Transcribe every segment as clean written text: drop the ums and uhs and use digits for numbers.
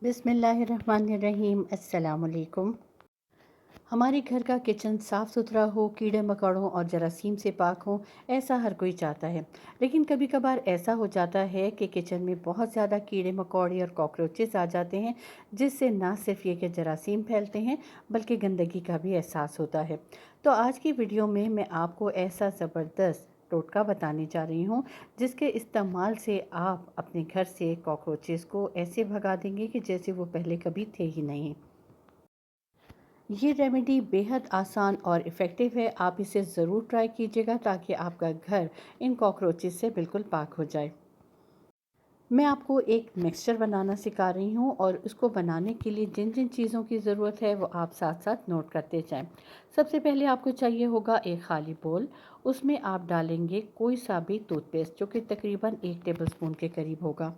बिस्मिल्लाहिर्रहमानिर्रहीम। अस्सलाम वालेकुम। हमारे घर का किचन साफ़ सुथरा हो, कीड़े मकोड़ों और जरासीम से पाक हो, ऐसा हर कोई चाहता है। लेकिन कभी कभार ऐसा हो जाता है कि किचन में बहुत ज़्यादा कीड़े मकोड़े और कॉकरोचेस आ जाते हैं, जिससे ना सिर्फ ये कि जरासीम फैलते हैं बल्कि गंदगी का भी एहसास होता है। तो आज की वीडियो में मैं आपको ऐसा ज़बरदस्त टोटका बताने जा रही हूँ, जिसके इस्तेमाल से आप अपने घर से कॉकरोचेस को ऐसे भगा देंगे कि जैसे वो पहले कभी थे ही नहीं। ये रेमेडी बेहद आसान और इफ़ेक्टिव है। आप इसे ज़रूर ट्राई कीजिएगा ताकि आपका घर इन कॉकरोचेस से बिल्कुल पाक हो जाए। मैं आपको एक मिक्सचर बनाना सिखा रही हूँ और उसको बनाने के लिए जिन जिन चीज़ों की ज़रूरत है वो आप साथ साथ नोट करते जाएं। सबसे पहले आपको चाहिए होगा एक खाली बोल। उसमें आप डालेंगे कोई सा भी टूथपेस्ट, जो कि तकरीबन 1 टेबलस्पून के करीब होगा।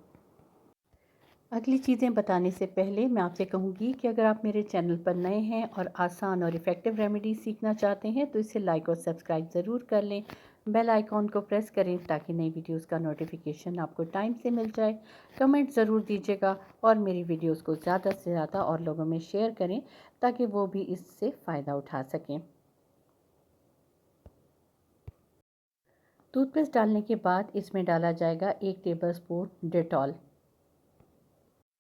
अगली चीज़ें बताने से पहले मैं आपसे कहूँगी कि अगर आप मेरे चैनल पर नए हैं और आसान और इफ़ेक्टिव रेमेडी सीखना चाहते हैं तो इसे लाइक और सब्सक्राइब ज़रूर कर लें। बेल आइकॉन को प्रेस करें ताकि नई वीडियोस का नोटिफिकेशन आपको टाइम से मिल जाए। कमेंट ज़रूर दीजिएगा और मेरी वीडियोस को ज़्यादा से ज़्यादा और लोगों में शेयर करें ताकि वो भी इससे फ़ायदा उठा सकें। टूथपेस्ट डालने के बाद इसमें डाला जाएगा 1 टेबलस्पून डेटॉल।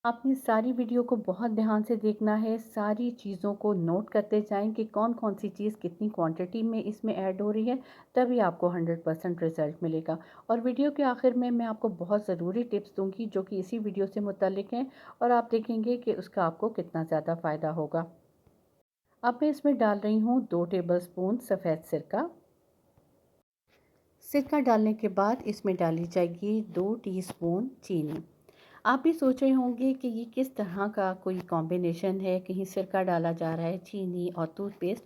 आपने सारी वीडियो को बहुत ध्यान से देखना है, सारी चीज़ों को नोट करते जाएं कि कौन कौन सी चीज़ कितनी क्वांटिटी में इसमें ऐड हो रही है, तभी आपको 100% रिज़ल्ट मिलेगा। और वीडियो के आखिर में मैं आपको बहुत ज़रूरी टिप्स दूंगी जो कि इसी वीडियो से मुताल्लिक़ हैं, और आप देखेंगे कि उसका आपको कितना ज़्यादा फ़ायदा होगा। अब मैं इसमें डाल रही हूँ 2 टेबलस्पून सफ़ेद सिरका। सिरका डालने के बाद इसमें डाली जाएगी 2 टीस्पून चीनी। आप भी सोच रहे होंगे कि ये किस तरह का कोई कॉम्बिनेशन है, कहीं सिरका डाला जा रहा है, चीनी और टूथपेस्ट,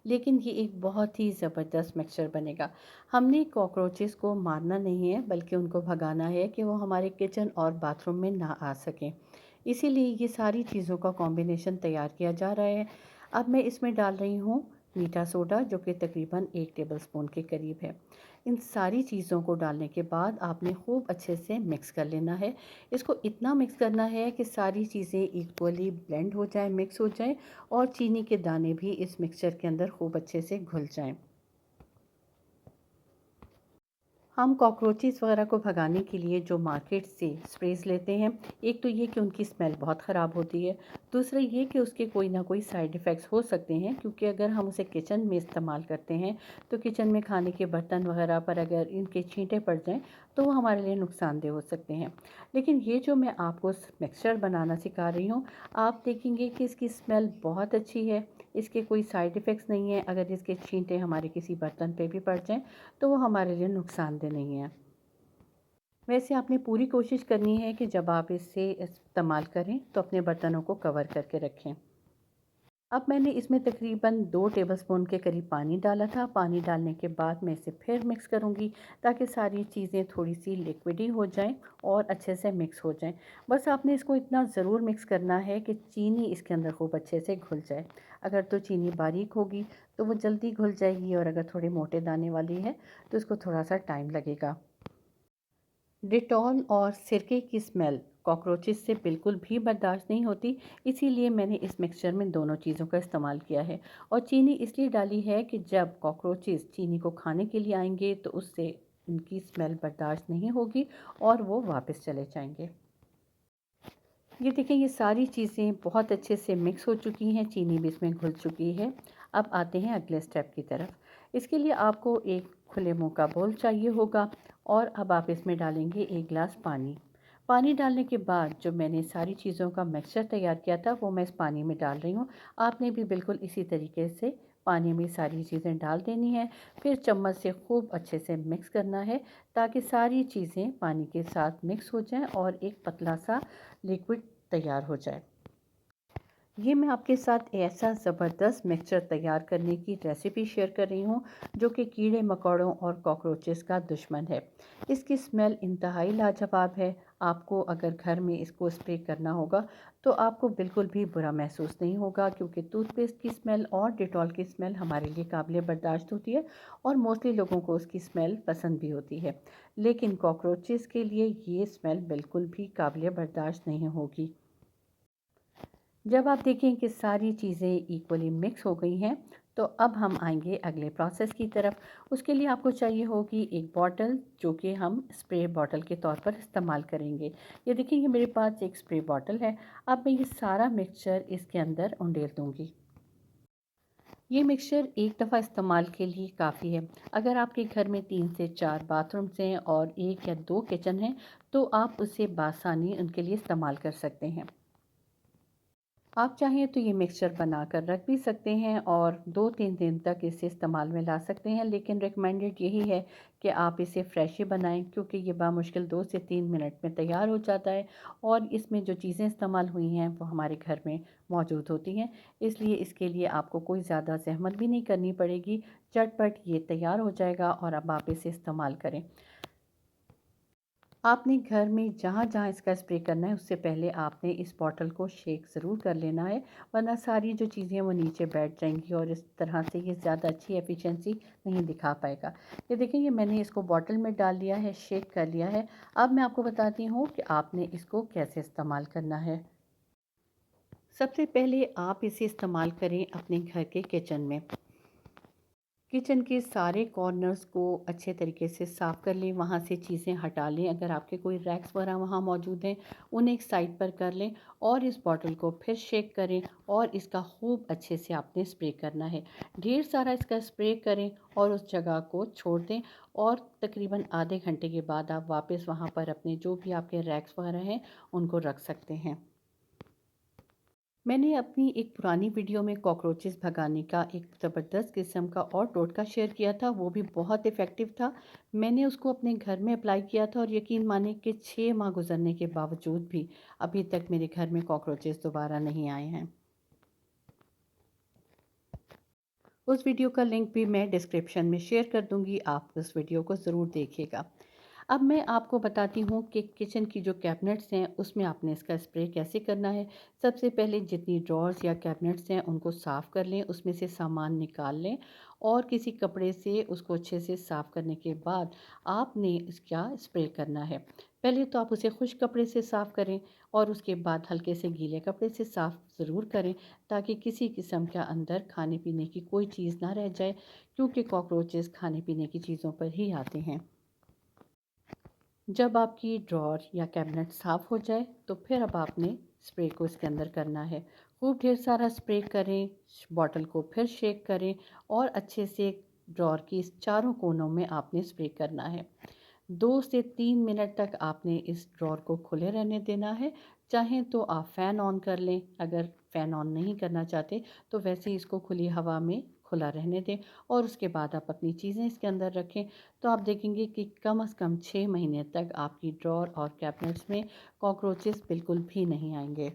लेकिन ये एक बहुत ही ज़बरदस्त मिक्सचर बनेगा। हमने कॉकरोचेस को मारना नहीं है बल्कि उनको भगाना है कि वो हमारे किचन और बाथरूम में ना आ सकें। इसीलिए ये सारी चीज़ों का कॉम्बिनेशन तैयार किया जा रहा है। अब मैं इसमें डाल रही हूँ मीठा सोडा, जो कि तकरीबन 1 टेबलस्पून के करीब है। इन सारी चीज़ों को डालने के बाद आपने खूब अच्छे से मिक्स कर लेना है। इसको इतना मिक्स करना है कि सारी चीज़ें इक्वली ब्लेंड हो जाएं, मिक्स हो जाएं, और चीनी के दाने भी इस मिक्सचर के अंदर खूब अच्छे से घुल जाएं। हम कॉकरोचेस वगैरह को भगाने के लिए जो मार्केट से स्प्रेज लेते हैं, एक तो ये कि उनकी स्मेल बहुत ख़राब होती है, दूसरा ये कि उसके कोई ना कोई साइड इफ़ेक्ट्स हो सकते हैं, क्योंकि अगर हम उसे किचन में इस्तेमाल करते हैं तो किचन में खाने के बर्तन वगैरह पर अगर इनके छींटे पड़ जाएं तो वो हमारे लिए नुकसानदेह हो सकते हैं। लेकिन ये जो मैं आपको मिक्सचर बनाना सिखा रही हूँ, आप देखेंगे कि इसकी स्मेल बहुत अच्छी है, इसके कोई साइड इफ़ेक्ट्स नहीं है। अगर इसके छींटे हमारे किसी बर्तन पे भी पड़ जाएं तो वो हमारे लिए नुकसानदेह नहीं है। वैसे आपने पूरी कोशिश करनी है कि जब आप इसे इस्तेमाल करें तो अपने बर्तनों को कवर करके रखें। अब मैंने इसमें तकरीबन 2 टेबलस्पून के करीब पानी डाला था। पानी डालने के बाद मैं इसे फिर मिक्स करूंगी ताकि सारी चीज़ें थोड़ी सी लिक्विडी हो जाएं और अच्छे से मिक्स हो जाएं। बस आपने इसको इतना ज़रूर मिक्स करना है कि चीनी इसके अंदर खूब अच्छे से घुल जाए। अगर तो चीनी बारीक होगी तो वो जल्दी घुल जाएगी, और अगर थोड़े मोटे दाने वाली है तो इसको थोड़ा सा टाइम लगेगा। डिटॉल और सिरके की स्मेल कॉकरोचेस से बिल्कुल भी बर्दाश्त नहीं होती, इसीलिए मैंने इस मिक्सचर में दोनों चीज़ों का इस्तेमाल किया है। और चीनी इसलिए डाली है कि जब कॉकरोचेस चीनी को खाने के लिए आएंगे तो उससे उनकी स्मेल बर्दाश्त नहीं होगी और वो वापस चले जाएंगे। ये देखें, ये सारी चीज़ें बहुत अच्छे से मिक्स हो चुकी हैं, चीनी भी इसमें घुल चुकी है। अब आते हैं अगले स्टेप की तरफ। इसके लिए आपको एक खुले मुंह का बोल चाहिए होगा, और अब आप इसमें डालेंगे 1 गिलास पानी। पानी डालने के बाद जो मैंने सारी चीज़ों का मिक्सचर तैयार किया था वो मैं इस पानी में डाल रही हूँ। आपने भी बिल्कुल इसी तरीके से पानी में सारी चीज़ें डाल देनी है। फिर चम्मच से खूब अच्छे से मिक्स करना है ताकि सारी चीज़ें पानी के साथ मिक्स हो जाएं और एक पतला सा लिक्विड तैयार हो जाए। ये मैं आपके साथ ऐसा ज़बरदस्त मिक्सचर तैयार करने की रेसिपी शेयर कर रही हूँ जो कि कीड़े मकोड़ों और कॉकरोचेस का दुश्मन है। इसकी स्मेल इंतहाई लाजवाब है। आपको अगर घर में इसको स्प्रे करना होगा तो आपको बिल्कुल भी बुरा महसूस नहीं होगा, क्योंकि टूथपेस्ट की स्मेल और डिटॉल की स्मेल हमारे लिए काबिल बर्दाश्त होती है और मोस्टली लोगों को उसकी स्मेल पसंद भी होती है। लेकिन कॉकरोचेस के लिए ये स्मेल बिल्कुल भी काबिल बर्दाश्त नहीं होगी। जब आप देखें कि सारी चीज़ें इक्वली मिक्स हो गई हैं, तो अब हम आएंगे अगले प्रोसेस की तरफ। उसके लिए आपको चाहिए होगी एक बॉटल, जो कि हम स्प्रे बॉटल के तौर पर इस्तेमाल करेंगे। ये देखिए, ये मेरे पास एक स्प्रे बॉटल है। अब मैं ये सारा मिक्सचर इसके अंदर उंडेल दूंगी। ये मिक्सचर एक दफ़ा इस्तेमाल के लिए काफ़ी है। अगर आपके घर में 3 से 4 बाथरूम्स हैं और 1 या 2 किचन हैं, तो आप उसे बासानी उनके लिए इस्तेमाल कर सकते हैं। आप चाहें तो ये मिक्सचर बनाकर रख भी सकते हैं और 2-3 दिन तक इसे इस्तेमाल में ला सकते हैं, लेकिन रिकमेंडेड यही है कि आप इसे फ्रेश ही बनाएं, क्योंकि ये बामुश्किल 2 से 3 मिनट में तैयार हो जाता है और इसमें जो चीज़ें इस्तेमाल हुई हैं वो हमारे घर में मौजूद होती हैं। इसलिए इसके लिए आपको कोई ज़्यादा ज़हमत भी नहीं करनी पड़ेगी। झटपट ये तैयार हो जाएगा और अब आप इसे इस्तेमाल करें। आपने घर में जहाँ-जहाँ इसका स्प्रे करना है, उससे पहले आपने इस बॉटल को शेक ज़रूर कर लेना है, वरना सारी जो चीज़ें हैं वो नीचे बैठ जाएँगी और इस तरह से ये ज़्यादा अच्छी एफिशिएंसी नहीं दिखा पाएगा। ये देखिए, ये मैंने इसको बॉटल में डाल लिया है, शेक कर लिया है। अब मैं आपको बताती हूँ कि आपने इसको कैसे इस्तेमाल करना है। सबसे पहले आप इसे इस्तेमाल करें अपने घर के किचन में। किचन के सारे कॉर्नर्स को अच्छे तरीके से साफ़ कर लें, वहाँ से चीज़ें हटा लें। अगर आपके कोई रैक्स वगैरह वहाँ मौजूद हैं, उन्हें एक साइड पर कर लें और इस बॉटल को फिर शेक करें और इसका खूब अच्छे से आपने स्प्रे करना है। ढेर सारा इसका स्प्रे करें और उस जगह को छोड़ दें और तकरीबन आधे घंटे के बाद आप वापस वहाँ पर अपने जो भी आपके रैक्स वगैरह हैं, उनको रख सकते हैं। मैंने अपनी एक पुरानी वीडियो में कॉकरोचेस भगाने का एक ज़बरदस्त किस्म का और टोटका शेयर किया था, वो भी बहुत इफ़ेक्टिव था। मैंने उसको अपने घर में अप्लाई किया था और यकीन माने कि 6 माह गुजरने के बावजूद भी अभी तक मेरे घर में कॉकरोचेस दोबारा नहीं आए हैं। उस वीडियो का लिंक भी मैं डिस्क्रिप्शन में शेयर कर दूंगी, आप उस वीडियो को ज़रूर देखिएगा। अब मैं आपको बताती हूँ कि किचन की जो कैबिनेट्स हैं उसमें आपने इसका स्प्रे कैसे करना है। सबसे पहले जितनी ड्रॉर्स या कैबिनेट्स हैं उनको साफ़ कर लें, उसमें से सामान निकाल लें और किसी कपड़े से उसको अच्छे से साफ़ करने के बाद आपने इसका स्प्रे करना है। पहले तो आप उसे खुश्क कपड़े से साफ़ करें और उसके बाद हल्के से गीले कपड़े से साफ़ ज़रूर करें, ताकि किसी किस्म का अंदर खाने पीने की कोई चीज़ ना रह जाए, क्योंकि कॉकरोचेस खाने पीने की चीज़ों पर ही आते हैं। जब आपकी ड्रॉर या कैबिनेट साफ़ हो जाए, तो फिर अब आपने स्प्रे को इसके अंदर करना है। खूब ढेर सारा स्प्रे करें, बॉटल को फिर शेक करें और अच्छे से ड्रॉर की इस चारों कोनों में आपने स्प्रे करना है। 2 से 3 मिनट तक आपने इस ड्रॉर को खुले रहने देना है। चाहें तो आप फ़ैन ऑन कर लें, अगर फ़ैन ऑन नहीं करना चाहते तो वैसे ही इसको खुली हवा में खुला रहने दें और उसके बाद आप अपनी चीज़ें इसके अंदर रखें। तो आप देखेंगे कि कम से कम 6 महीने तक आपकी ड्रॉर और कैबिनेट्स में कॉकरोचेस बिल्कुल भी नहीं आएँगे।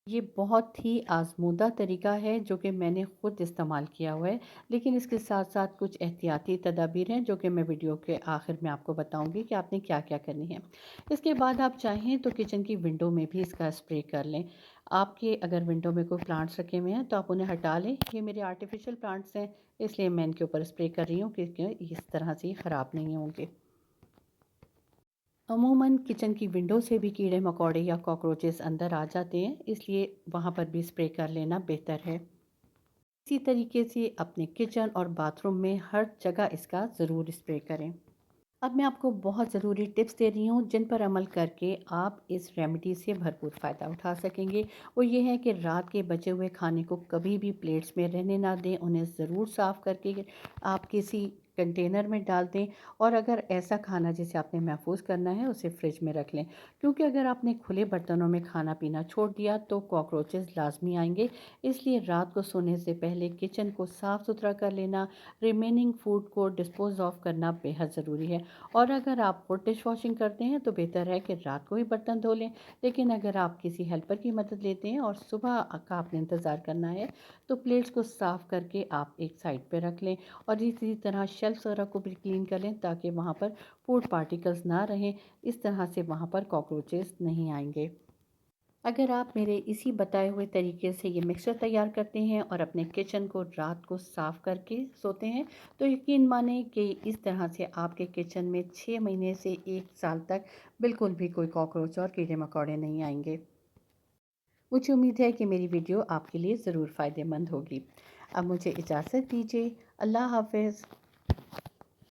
ये बहुत ही आज़मूदा तरीका है जो कि मैंने ख़ुद इस्तेमाल किया हुआ है, लेकिन इसके साथ-साथ कुछ एहतियाती तदाबीर हैं जो कि मैं वीडियो के आखिर में आपको बताऊंगी कि आपने क्या-क्या करनी है। इसके बाद आप चाहें तो किचन की विंडो में भी इसका स्प्रे कर लें। आपके अगर विंडो में कोई प्लांट्स रखे हुए हैं तो आप उन्हें हटा लें। ये मेरे आर्टिफ़िशियल प्लांट्स हैं, इसलिए मैं इनके ऊपर स्प्रे कर रही हूँ, क्योंकि इस तरह से ये ख़राब नहीं होंगे। अमूमन किचन की विंडो से भी कीड़े मकोड़े या कॉकरोचेस अंदर आ जाते हैं, इसलिए वहाँ पर भी स्प्रे कर लेना बेहतर है। इसी तरीके से अपने किचन और बाथरूम में हर जगह इसका ज़रूर स्प्रे करें। अब मैं आपको बहुत ज़रूरी टिप्स दे रही हूँ जिन पर अमल करके आप इस रेमेडी से भरपूर फ़ायदा उठा सकेंगे। वो ये है कि रात के बचे हुए खाने को कभी भी प्लेट्स में रहने ना दें, उन्हें ज़रूर साफ़ करके आप किसी कंटेनर में डाल दें और अगर ऐसा खाना जिसे आपने महफूज करना है उसे फ्रिज में रख लें, क्योंकि अगर आपने खुले बर्तनों में खाना पीना छोड़ दिया तो कॉकरोचेस लाजमी आएंगे। इसलिए रात को सोने से पहले किचन को साफ़ सुथरा कर लेना, रिमेनिंग फूड को डिस्पोज ऑफ करना बेहद ज़रूरी है। और अगर आप खुद डिश वॉशिंग करते हैं तो बेहतर है कि रात को ही बर्तन धो लें, लेकिन अगर आप किसी हेल्पर की मदद लेते हैं और सुबह का आपने इंतज़ार करना है तो प्लेट्स को साफ़ करके आप एक साइड पे रख लें और इसी तरह शेल्फ्स वगैरह को भी क्लीन कर लें, ताकि वहाँ पर फूड पार्टिकल्स ना रहें। इस तरह से वहाँ पर कॉकरोचेस नहीं आएंगे। अगर आप मेरे इसी बताए हुए तरीके से ये मिक्सचर तैयार करते हैं और अपने किचन को रात को साफ़ करके सोते हैं, तो यकीन माने कि इस तरह से आपके किचन में 6 महीने से 1 साल तक बिल्कुल भी कोई कॉकरोच और कीड़े मकोड़े नहीं आएंगे। मुझे उम्मीद है कि मेरी वीडियो आपके लिए ज़रूर फ़ायदेमंद होगी। अब मुझे इजाज़त दीजिए। अल्लाह हाफ़िज़।